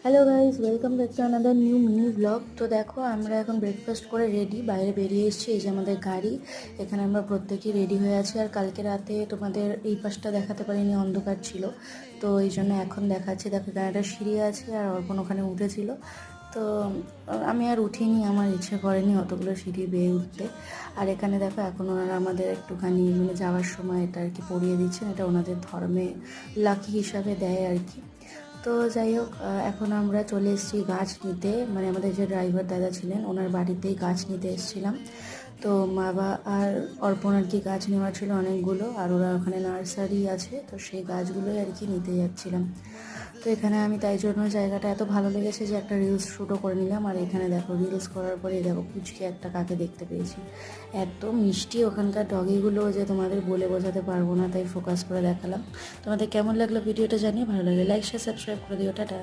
Hello guys, welcome back to another new mini blog. তো দেখো, আমরা এখন ব্রেকফাস্ট করে রেডি, বাইরে বেরিয়ে এসেছি। এই যে আমাদের গাড়ি, এখানে আমরা প্রত্যেকেই রেডি হয়ে আছি। আর কালকে রাতে তোমাদের এই পাশটা দেখাতে পারিনি, অন্ধকার ছিল, তো এই জন্য এখন দেখাচ্ছি। দেখো, এখানে একটা সিঁড়ি আছে আর অর্পণ ওখানে উঠেছিল। তো আমি আর উঠিনি, আমার ইচ্ছে করেনি অতগুলো সিঁড়ি বেয়ে উঠতে। আর এখানে দেখো, এখন ওনারা আমাদের একটুখানি যাওয়ার সময় এটা আর কি পরিয়ে দিচ্ছেন। এটা ওনাদের ধর্মে লাকি হিসাবে দেয় আর কি। তো যাই হোক, এখন আমরা চলে এসেছি গাছ নিতে, আমাদের যে ড্রাইভার দাদা ছিলেন ওনার বাড়িতেই গাছ নিতে এসেছিলাম। তো মা আর অর্পণ আর কি গাছ নেওয়ার ছিল অনেকগুলো, আর ওরা ওখানে নার্সারি আছে, তো সেই গাছগুলোই আর কি নিতে যাচ্ছিলাম। তো এখানে আমি তাই জন্য জায়গাটা এত ভালো লেগেছে যে একটা রিলস শ্যুটও করে নিলাম। আর এখানে দেখো, রিলস করার পরে দেখো পুচকে একটা কাকে দেখতে পেয়েছি, এত মিষ্টি ওখানকার ডগিগুলো যে তোমাদের বলে বোঝাতে পারবো না, তাই ফোকাস করে দেখালাম। তোমাদের কেমন লাগলো ভিডিওটা জানিয়ে, ভালো লাগলে লাইক শেয়ার সাবস্ক্রাইব করে দিও। টাটা।